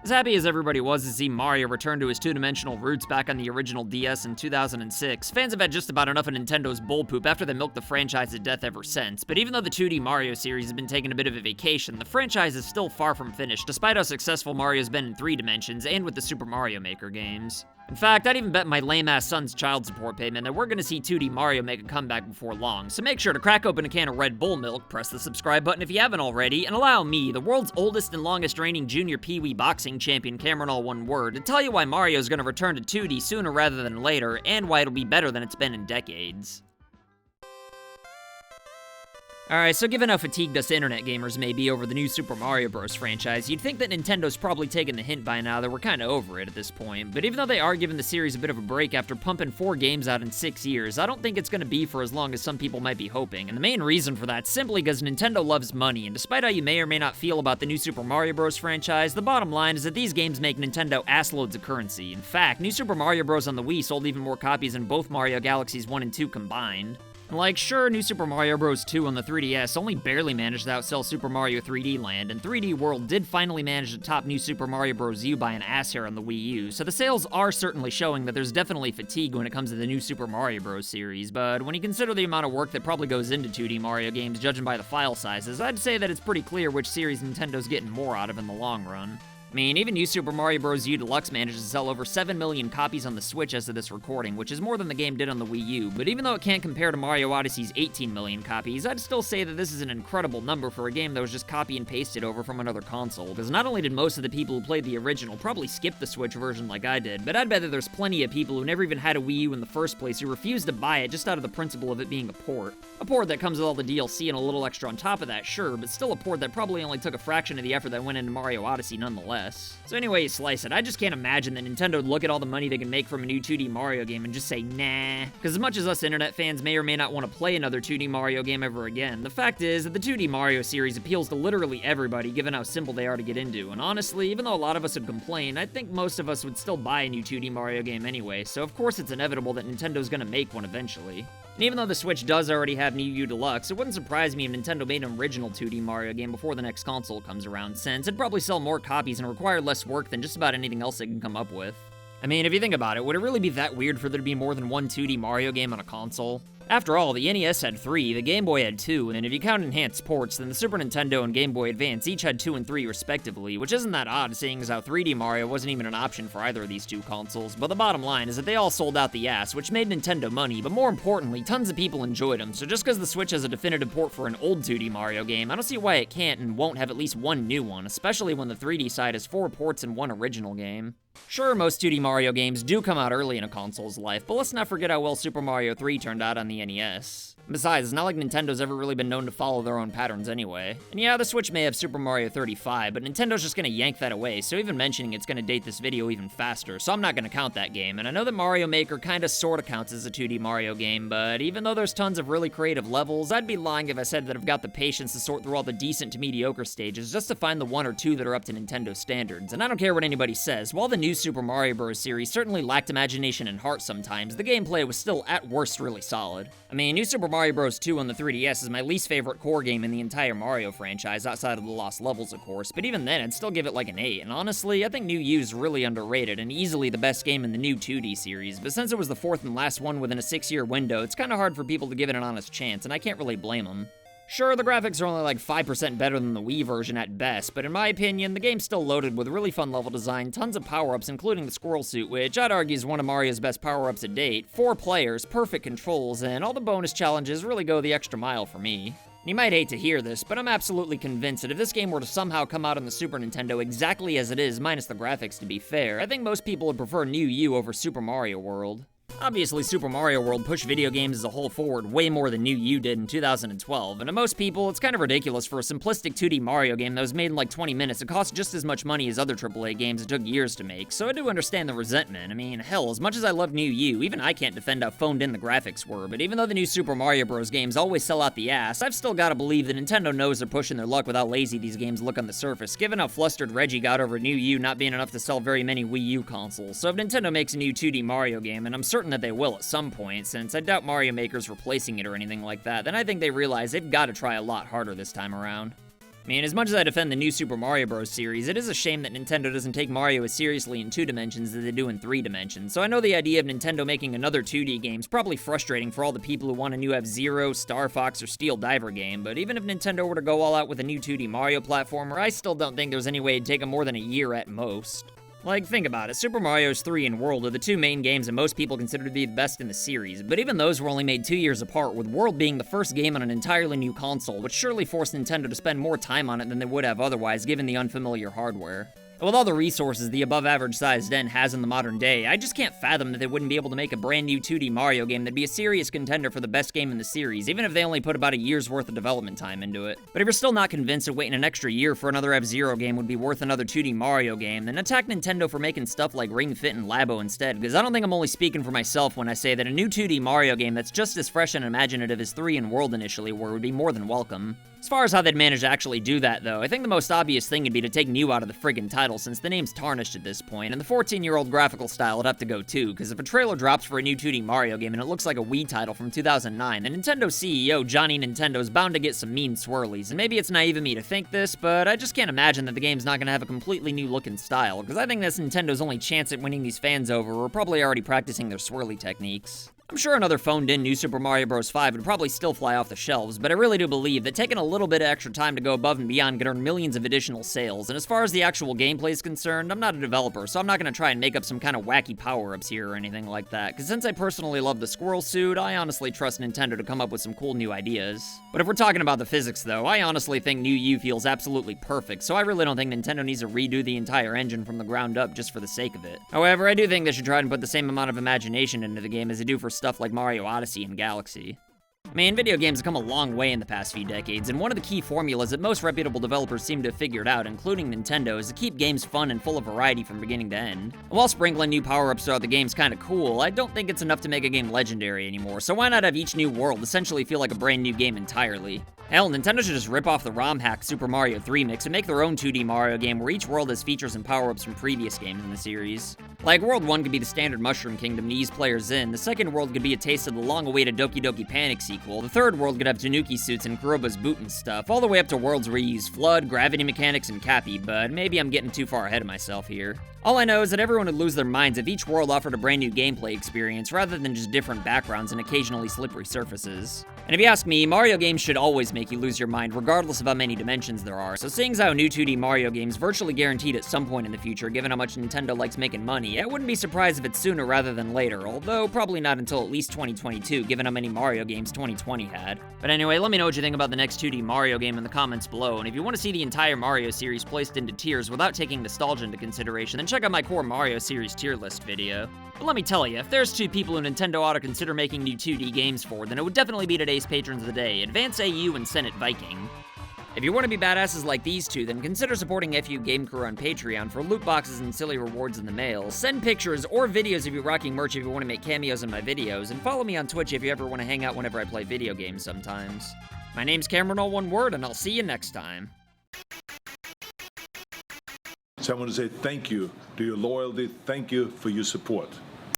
As happy as everybody was to see Mario return to his two-dimensional roots back on the original DS in 2006, fans have had just about enough of Nintendo's bullpoop after they milked the franchise to death ever since. But even though the 2D Mario series has been taking a bit of a vacation, the franchise is still far from finished, despite how successful Mario's been in 3 dimensions and with the Super Mario Maker games. In fact, I'd even bet my lame-ass son's child support payment that we're gonna see 2D Mario make a comeback before long, so make sure to crack open a can of Red Bull milk, press the subscribe button if you haven't already, and allow me, the world's oldest and longest reigning junior Pee-wee boxing champion CameronAllOneWord, to tell you why Mario's gonna return to 2D sooner rather than later, and why it'll be better than it's been in decades. Alright, so given how fatigued us internet gamers may be over the new Super Mario Bros. Franchise, you'd think that Nintendo's probably taken the hint by now that we're kinda over it at this point, but even though they are giving the series a bit of a break after pumping 4 games out in 6 years, I don't think it's gonna be for as long as some people might be hoping, and the main reason for that's simply because Nintendo loves money, and despite how you may or may not feel about the new Super Mario Bros. Franchise, the bottom line is that these games make Nintendo assloads of currency. In fact, new Super Mario Bros. On the Wii sold even more copies than both Mario Galaxies 1 and 2 combined. Like, sure, New Super Mario Bros. 2 on the 3DS only barely managed to outsell Super Mario 3D Land, and 3D World did finally manage to top New Super Mario Bros. U by an ass hair on the Wii U, so the sales are certainly showing that there's definitely fatigue when it comes to the new Super Mario Bros. Series, but when you consider the amount of work that probably goes into 2D Mario games, judging by the file sizes, I'd say that it's pretty clear which series Nintendo's getting more out of in the long run. I mean, even New Super Mario Bros. U Deluxe managed to sell over 7 million copies on the Switch as of this recording, which is more than the game did on the Wii U, but even though it can't compare to Mario Odyssey's 18 million copies, I'd still say that this is an incredible number for a game that was just copy and pasted over from another console, because not only did most of the people who played the original probably skip the Switch version like I did, but I'd bet that there's plenty of people who never even had a Wii U in the first place who refused to buy it just out of the principle of it being a port. A port that comes with all the DLC and a little extra on top of that, sure, but still a port that probably only took a fraction of the effort that went into Mario Odyssey nonetheless. So anyway you slice it, I just can't imagine that Nintendo would look at all the money they can make from a new 2D Mario game and just say, nah. Because as much as us internet fans may or may not want to play another 2D Mario game ever again, the fact is that the 2D Mario series appeals to literally everybody given how simple they are to get into, and honestly, even though a lot of us would complain, I think most of us would still buy a new 2D Mario game anyway, so of course it's inevitable that Nintendo's gonna make one eventually. And even though the Switch does already have New U Deluxe, it wouldn't surprise me if Nintendo made an original 2D Mario game before the next console comes around, since it'd probably sell more copies and require less work than just about anything else they can come up with. I mean, if you think about it, would it really be that weird for there to be more than one 2D Mario game on a console? After all, the NES had 3, the Game Boy had 2, and if you count enhanced ports, then the Super Nintendo and Game Boy Advance each had 2 and 3 respectively, which isn't that odd seeing as how 3D Mario wasn't even an option for either of these two consoles, but the bottom line is that they all sold out the ass, which made Nintendo money, but more importantly, tons of people enjoyed them, so just because the Switch has a definitive port for an old 2D Mario game, I don't see why it can't and won't have at least one new one, especially when the 3D side has 4 ports and 1 original game. Sure, most 2D Mario games do come out early in a console's life, but let's not forget how well Super Mario 3 turned out on the NES. Besides, it's not like Nintendo's ever really been known to follow their own patterns anyway. And yeah, the Switch may have Super Mario 35, but Nintendo's just gonna yank that away, so even mentioning it's gonna date this video even faster, so I'm not gonna count that game. And I know that Mario Maker kinda sorta counts as a 2D Mario game, but even though there's tons of really creative levels, I'd be lying if I said that I've got the patience to sort through all the decent to mediocre stages just to find the 1 or 2 that are up to Nintendo standards. And I don't care what anybody says, while the new Super Mario Bros. Series certainly lacked imagination and heart sometimes, the gameplay was still at worst really solid. I mean, New Super Mario Bros. 2 on the 3DS is my least favorite core game in the entire Mario franchise, outside of the Lost Levels, of course, but even then, I'd still give it like an 8, and honestly, I think New U's really underrated and easily the best game in the new 2D series, but since it was the 4th and last one within a 6-year window, it's kinda hard for people to give it an honest chance, and I can't really blame them. Sure, the graphics are only like 5% better than the Wii version at best, but in my opinion, the game's still loaded with really fun level design, tons of power-ups, including the squirrel suit, which I'd argue is one of Mario's best power-ups to date, 4 players, perfect controls, and all the bonus challenges really go the extra mile for me. You might hate to hear this, but I'm absolutely convinced that if this game were to somehow come out on the Super Nintendo exactly as it is, minus the graphics to be fair, I think most people would prefer New U over Super Mario World. Obviously, Super Mario World pushed video games as a whole forward way more than New U did in 2012, and to most people, it's kind of ridiculous for a simplistic 2D Mario game that was made in like 20 minutes to cost just as much money as other AAA games it took years to make, so I do understand the resentment. I mean, hell, as much as I love New U, even I can't defend how phoned in the graphics were, but even though the new Super Mario Bros. Games always sell out the ass, I've still gotta believe that Nintendo knows they're pushing their luck with how lazy these games look on the surface, given how flustered Reggie got over New U not being enough to sell very many Wii U consoles. So if Nintendo makes a new 2D Mario game, and I'm certain that they will at some point, since I doubt Mario Maker's replacing it or anything like that, then I think they realize they've got to try a lot harder this time around. I mean, as much as I defend the new Super Mario Bros. Series, it is a shame that Nintendo doesn't take Mario as seriously in 2 dimensions as they do in 3 dimensions, so I know the idea of Nintendo making another 2D game is probably frustrating for all the people who want a new F-Zero, Star Fox, or Steel Diver game, but even if Nintendo were to go all out with a new 2D Mario platformer, I still don't think there's any way it'd take them more than a year at most. Like, think about it, Super Mario's 3 and World are the 2 main games that most people consider to be the best in the series, but even those were only made 2 years apart, with World being the first game on an entirely new console, which surely forced Nintendo to spend more time on it than they would have otherwise, given the unfamiliar hardware. And with all the resources the above-average-sized Den has in the modern day, I just can't fathom that they wouldn't be able to make a brand new 2D Mario game that'd be a serious contender for the best game in the series, even if they only put about a year's worth of development time into it. But if you're still not convinced that waiting an extra year for another F-Zero game would be worth another 2D Mario game, then attack Nintendo for making stuff like Ring Fit and Labo instead, because I don't think I'm only speaking for myself when I say that a new 2D Mario game that's just as fresh and imaginative as 3 and World initially were would be more than welcome. As far as how they'd manage to actually do that, though, I think the most obvious thing would be to take New out of the friggin' title since the name's tarnished at this point, and the 14-year-old graphical style would have to go too, because if a trailer drops for a new 2D Mario game and it looks like a Wii title from 2009, then Nintendo CEO Johnny Nintendo's bound to get some mean swirlies, and maybe it's naive of me to think this, but I just can't imagine that the game's not gonna have a completely new look and style, because I think that's Nintendo's only chance at winning these fans over. We're probably already practicing their swirly techniques. I'm sure another phoned-in new Super Mario Bros. 5 would probably still fly off the shelves, but I really do believe that taking a little bit of extra time to go above and beyond could earn millions of additional sales, and as far as the actual gameplay is concerned, I'm not a developer, so I'm not gonna try and make up some kind of wacky power-ups here or anything like that, because since I personally love the squirrel suit, I honestly trust Nintendo to come up with some cool new ideas. But if we're talking about the physics, though, I honestly think New U feels absolutely perfect, so I really don't think Nintendo needs to redo the entire engine from the ground up just for the sake of it. However, I do think they should try and put the same amount of imagination into the game as they do for stuff like Mario Odyssey and Galaxy. I mean, video games have come a long way in the past few decades, and one of the key formulas that most reputable developers seem to have figured out, including Nintendo, is to keep games fun and full of variety from beginning to end. And while sprinkling new power-ups throughout the game's kinda cool, I don't think it's enough to make a game legendary anymore, so why not have each new world essentially feel like a brand new game entirely? Hell, Nintendo should just rip off the ROM hack Super Mario 3 mix and make their own 2D Mario game where each world has features and power-ups from previous games in the series. Like, World 1 could be the standard Mushroom Kingdom to ease players in, the second world could be a taste of the long-awaited Doki Doki Panic sequel, the third world could have Tanuki suits and Kuroba's boot and stuff, all the way up to worlds where you use Flood, Gravity Mechanics, and Cappy, but maybe I'm getting too far ahead of myself here. All I know is that everyone would lose their minds if each world offered a brand new gameplay experience rather than just different backgrounds and occasionally slippery surfaces. And if you ask me, Mario games should always make you lose your mind regardless of how many dimensions there are, so seeing as how a new 2D Mario game is virtually guaranteed at some point in the future given how much Nintendo likes making money, I wouldn't be surprised if it's sooner rather than later, although probably not until at least 2022 given how many Mario games 2020 had. But anyway, let me know what you think about the next 2D Mario game in the comments below, and if you want to see the entire Mario series placed into tiers without taking nostalgia into consideration, then check out my core Mario series tier list video. But let me tell you, if there's 2 people who Nintendo ought to consider making new 2D games for, then it would definitely be today's patrons of the day, Advance AU and Senate Viking. If you want to be badasses like these 2, then consider supporting FU Game Crew on Patreon for loot boxes and silly rewards in the mail. Send pictures or videos of you rocking merch if you want to make cameos in my videos, and follow me on Twitch if you ever want to hang out whenever I play video games sometimes. My name's CameronAllOneWord, and I'll see you next time. So I want to say thank you to your loyalty, thank you for your support.